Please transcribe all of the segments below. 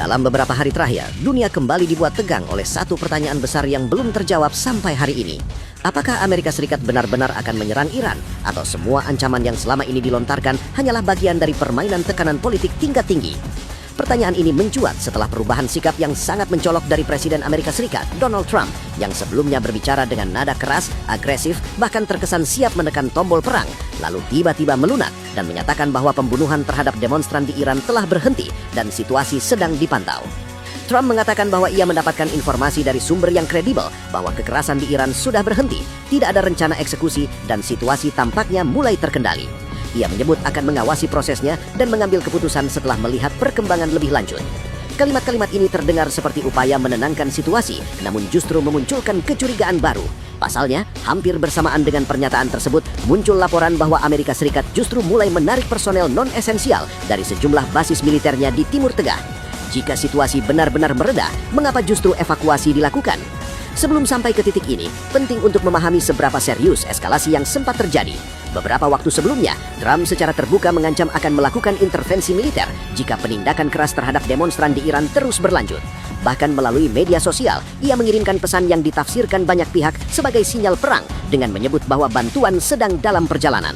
Dalam beberapa hari terakhir, dunia kembali dibuat tegang oleh satu pertanyaan besar yang belum terjawab sampai hari ini. Apakah Amerika Serikat benar-benar akan menyerang Iran? Atau semua ancaman yang selama ini dilontarkan hanyalah bagian dari permainan tekanan politik tingkat tinggi? Pertanyaan ini mencuat setelah perubahan sikap yang sangat mencolok dari Presiden Amerika Serikat, Donald Trump, yang sebelumnya berbicara dengan nada keras, agresif, bahkan terkesan siap menekan tombol perang, lalu tiba-tiba melunak dan menyatakan bahwa pembunuhan terhadap demonstran di Iran telah berhenti dan situasi sedang dipantau. Trump mengatakan bahwa ia mendapatkan informasi dari sumber yang kredibel bahwa kekerasan di Iran sudah berhenti, tidak ada rencana eksekusi, dan situasi tampaknya mulai terkendali. Ia menyebut akan mengawasi prosesnya dan mengambil keputusan setelah melihat perkembangan lebih lanjut. Kalimat-kalimat ini terdengar seperti upaya menenangkan situasi, namun justru memunculkan kecurigaan baru. Pasalnya, hampir bersamaan dengan pernyataan tersebut, muncul laporan bahwa Amerika Serikat justru mulai menarik personel non-esensial dari sejumlah basis militernya di Timur Tengah. Jika situasi benar-benar mereda, mengapa justru evakuasi dilakukan? Sebelum sampai ke titik ini, penting untuk memahami seberapa serius eskalasi yang sempat terjadi. Beberapa waktu sebelumnya, Trump secara terbuka mengancam akan melakukan intervensi militer jika penindakan keras terhadap demonstran di Iran terus berlanjut. Bahkan melalui media sosial, ia mengirimkan pesan yang ditafsirkan banyak pihak sebagai sinyal perang dengan menyebut bahwa bantuan sedang dalam perjalanan.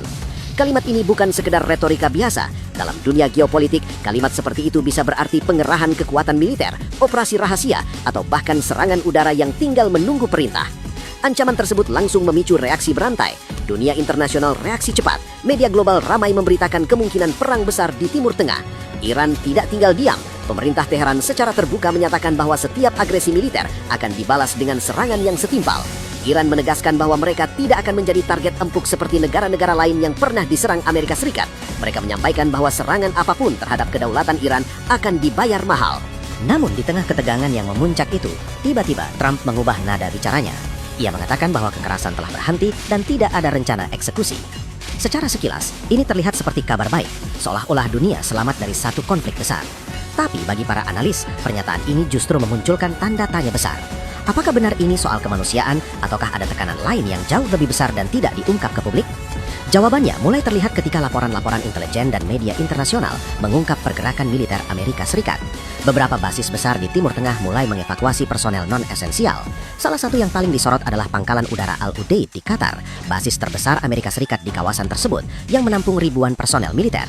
Kalimat ini bukan sekedar retorika biasa. Dalam dunia geopolitik, kalimat seperti itu bisa berarti pengerahan kekuatan militer, operasi rahasia, atau bahkan serangan udara yang tinggal menunggu perintah. Ancaman tersebut langsung memicu reaksi berantai. Dunia internasional reaksi cepat. Media global ramai memberitakan kemungkinan perang besar di Timur Tengah. Iran tidak tinggal diam. Pemerintah Teheran secara terbuka menyatakan bahwa setiap agresi militer akan dibalas dengan serangan yang setimpal. Iran menegaskan bahwa mereka tidak akan menjadi target empuk seperti negara-negara lain yang pernah diserang Amerika Serikat. Mereka menyampaikan bahwa serangan apapun terhadap kedaulatan Iran akan dibayar mahal. Namun di tengah ketegangan yang memuncak itu, tiba-tiba Trump mengubah nada bicaranya. Ia mengatakan bahwa kekerasan telah berhenti dan tidak ada rencana eksekusi. Secara sekilas, ini terlihat seperti kabar baik, seolah-olah dunia selamat dari satu konflik besar. Tapi bagi para analis, pernyataan ini justru memunculkan tanda tanya besar. Apakah benar ini soal kemanusiaan, ataukah ada tekanan lain yang jauh lebih besar dan tidak diungkap ke publik? Jawabannya mulai terlihat ketika laporan-laporan intelijen dan media internasional mengungkap pergerakan militer Amerika Serikat. Beberapa basis besar di Timur Tengah mulai mengevakuasi personel non-esensial. Salah satu yang paling disorot adalah Pangkalan Udara Al-Udeid di Qatar, basis terbesar Amerika Serikat di kawasan tersebut yang menampung ribuan personel militer.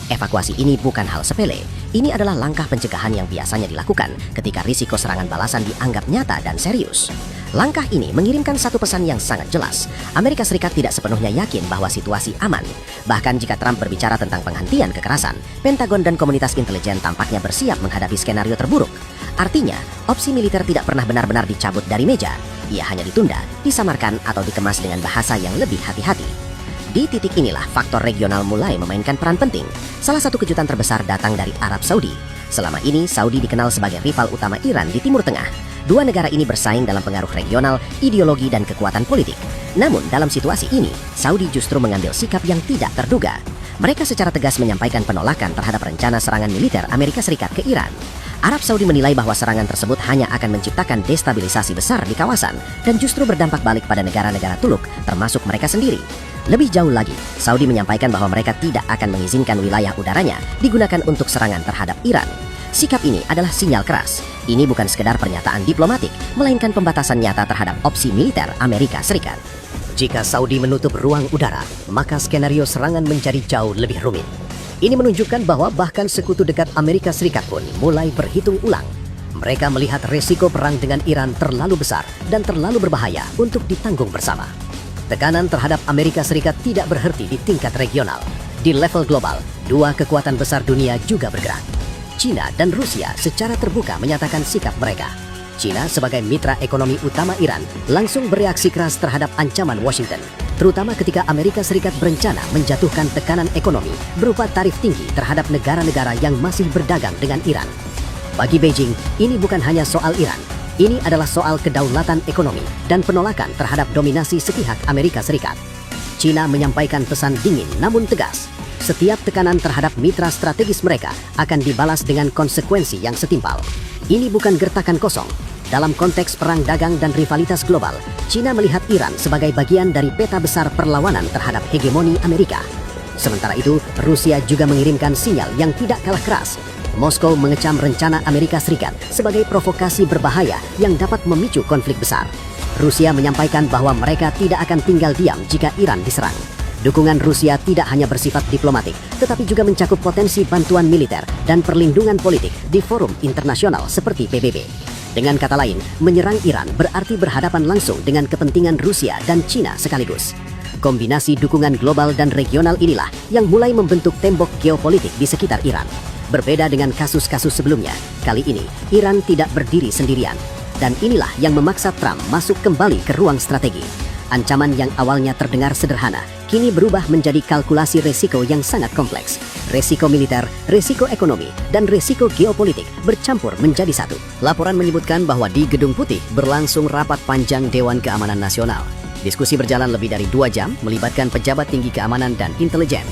Evakuasi ini bukan hal sepele. Ini adalah langkah pencegahan yang biasanya dilakukan ketika risiko serangan balasan dianggap nyata dan serius. Langkah ini mengirimkan satu pesan yang sangat jelas. Amerika Serikat tidak sepenuhnya yakin bahwa situasi aman. Bahkan jika Trump berbicara tentang penghentian kekerasan, Pentagon dan komunitas intelijen tampaknya bersiap menghadapi skenario terburuk. Artinya, opsi militer tidak pernah benar-benar dicabut dari meja. Ia hanya ditunda, disamarkan, atau dikemas dengan bahasa yang lebih hati-hati. Di titik inilah faktor regional mulai memainkan peran penting. Salah satu kejutan terbesar datang dari Arab Saudi. Selama ini, Saudi dikenal sebagai rival utama Iran di Timur Tengah. Dua negara ini bersaing dalam pengaruh regional, ideologi, dan kekuatan politik. Namun, dalam situasi ini, Saudi justru mengambil sikap yang tidak terduga. Mereka secara tegas menyampaikan penolakan terhadap rencana serangan militer Amerika Serikat ke Iran. Arab Saudi menilai bahwa serangan tersebut hanya akan menciptakan destabilisasi besar di kawasan dan justru berdampak balik pada negara-negara Tuluk, termasuk mereka sendiri. Lebih jauh lagi, Saudi menyampaikan bahwa mereka tidak akan mengizinkan wilayah udaranya digunakan untuk serangan terhadap Iran. Sikap ini adalah sinyal keras. Ini bukan sekedar pernyataan diplomatik, melainkan pembatasan nyata terhadap opsi militer Amerika Serikat. Jika Saudi menutup ruang udara, maka skenario serangan menjadi jauh lebih rumit. Ini menunjukkan bahwa bahkan sekutu dekat Amerika Serikat pun mulai berhitung ulang. Mereka melihat resiko perang dengan Iran terlalu besar dan terlalu berbahaya untuk ditanggung bersama. Tekanan terhadap Amerika Serikat tidak berhenti di tingkat regional. Di level global, dua kekuatan besar dunia juga bergerak. China dan Rusia secara terbuka menyatakan sikap mereka. China sebagai mitra ekonomi utama Iran langsung bereaksi keras terhadap ancaman Washington, terutama ketika Amerika Serikat berencana menjatuhkan tekanan ekonomi berupa tarif tinggi terhadap negara-negara yang masih berdagang dengan Iran. Bagi Beijing, ini bukan hanya soal Iran. Ini adalah soal kedaulatan ekonomi dan penolakan terhadap dominasi sepihak Amerika Serikat. China menyampaikan pesan dingin namun tegas. Setiap tekanan terhadap mitra strategis mereka akan dibalas dengan konsekuensi yang setimpal. Ini bukan gertakan kosong. Dalam konteks perang dagang dan rivalitas global, China melihat Iran sebagai bagian dari peta besar perlawanan terhadap hegemoni Amerika. Sementara itu, Rusia juga mengirimkan sinyal yang tidak kalah keras. Moskow mengecam rencana Amerika Serikat sebagai provokasi berbahaya yang dapat memicu konflik besar. Rusia menyampaikan bahwa mereka tidak akan tinggal diam jika Iran diserang. Dukungan Rusia tidak hanya bersifat diplomatik, tetapi juga mencakup potensi bantuan militer dan perlindungan politik di forum internasional seperti PBB. Dengan kata lain, menyerang Iran berarti berhadapan langsung dengan kepentingan Rusia dan China sekaligus. Kombinasi dukungan global dan regional inilah yang mulai membentuk tembok geopolitik di sekitar Iran. Berbeda dengan kasus-kasus sebelumnya, kali ini Iran tidak berdiri sendirian. Dan inilah yang memaksa Trump masuk kembali ke ruang strategi. Ancaman yang awalnya terdengar sederhana, kini berubah menjadi kalkulasi resiko yang sangat kompleks. Resiko militer, resiko ekonomi, dan resiko geopolitik bercampur menjadi satu. Laporan menyebutkan bahwa di Gedung Putih berlangsung rapat panjang Dewan Keamanan Nasional. Diskusi berjalan lebih dari 2 jam, melibatkan pejabat tinggi keamanan dan intelijen.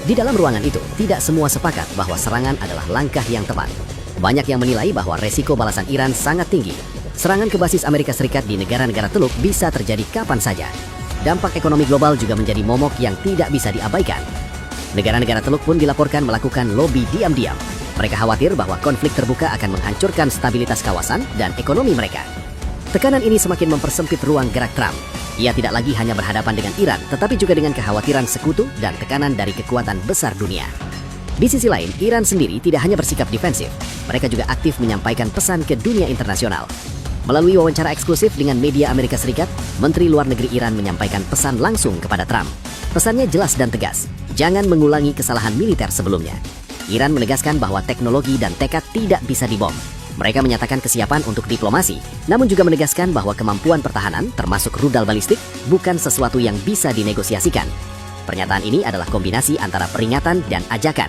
Di dalam ruangan itu, tidak semua sepakat bahwa serangan adalah langkah yang tepat. Banyak yang menilai bahwa resiko balasan Iran sangat tinggi. Serangan ke basis Amerika Serikat di negara-negara Teluk bisa terjadi kapan saja. Dampak ekonomi global juga menjadi momok yang tidak bisa diabaikan. Negara-negara Teluk pun dilaporkan melakukan lobi diam-diam. Mereka khawatir bahwa konflik terbuka akan menghancurkan stabilitas kawasan dan ekonomi mereka. Tekanan ini semakin mempersempit ruang gerak Trump. Ia tidak lagi hanya berhadapan dengan Iran, tetapi juga dengan kekhawatiran sekutu dan tekanan dari kekuatan besar dunia. Di sisi lain, Iran sendiri tidak hanya bersikap defensif. Mereka juga aktif menyampaikan pesan ke dunia internasional. Melalui wawancara eksklusif dengan media Amerika Serikat, Menteri Luar Negeri Iran menyampaikan pesan langsung kepada Trump. Pesannya jelas dan tegas, jangan mengulangi kesalahan militer sebelumnya. Iran menegaskan bahwa teknologi dan tekad tidak bisa dibom. Mereka menyatakan kesiapan untuk diplomasi, namun juga menegaskan bahwa kemampuan pertahanan, termasuk rudal balistik, bukan sesuatu yang bisa dinegosiasikan. Pernyataan ini adalah kombinasi antara peringatan dan ajakan.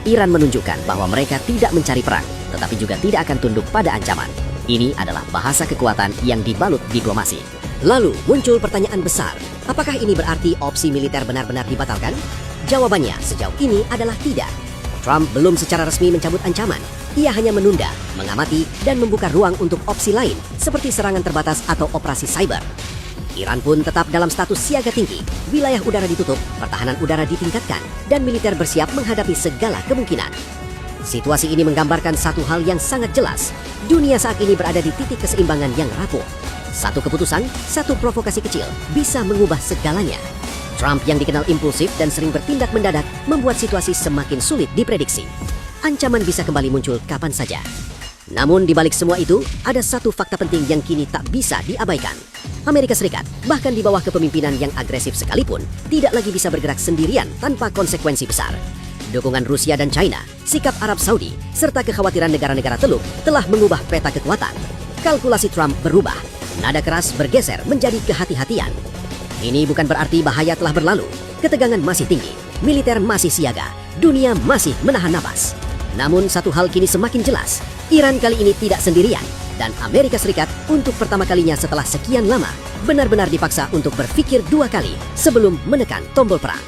Iran menunjukkan bahwa mereka tidak mencari perang, tetapi juga tidak akan tunduk pada ancaman. Ini adalah bahasa kekuatan yang dibalut diplomasi. Lalu muncul pertanyaan besar, apakah ini berarti opsi militer benar-benar dibatalkan? Jawabannya sejauh ini adalah tidak. Trump belum secara resmi mencabut ancaman. Ia hanya menunda, mengamati, dan membuka ruang untuk opsi lain seperti serangan terbatas atau operasi cyber. Iran pun tetap dalam status siaga tinggi. Wilayah udara ditutup, pertahanan udara ditingkatkan, dan militer bersiap menghadapi segala kemungkinan. Situasi ini menggambarkan satu hal yang sangat jelas. Dunia saat ini berada di titik keseimbangan yang rapuh. Satu keputusan, satu provokasi kecil bisa mengubah segalanya. Trump yang dikenal impulsif dan sering bertindak mendadak membuat situasi semakin sulit diprediksi. Ancaman bisa kembali muncul kapan saja. Namun di balik semua itu, ada satu fakta penting yang kini tak bisa diabaikan. Amerika Serikat, bahkan di bawah kepemimpinan yang agresif sekalipun, tidak lagi bisa bergerak sendirian tanpa konsekuensi besar. Dukungan Rusia dan China, sikap Arab Saudi, serta kekhawatiran negara-negara Teluk telah mengubah peta kekuatan. Kalkulasi Trump berubah, nada keras bergeser menjadi kehati-hatian. Ini bukan berarti bahaya telah berlalu. Ketegangan masih tinggi, militer masih siaga, dunia masih menahan napas. Namun satu hal kini semakin jelas, Iran kali ini tidak sendirian, dan Amerika Serikat untuk pertama kalinya setelah sekian lama benar-benar dipaksa untuk berpikir 2 kali sebelum menekan tombol perang.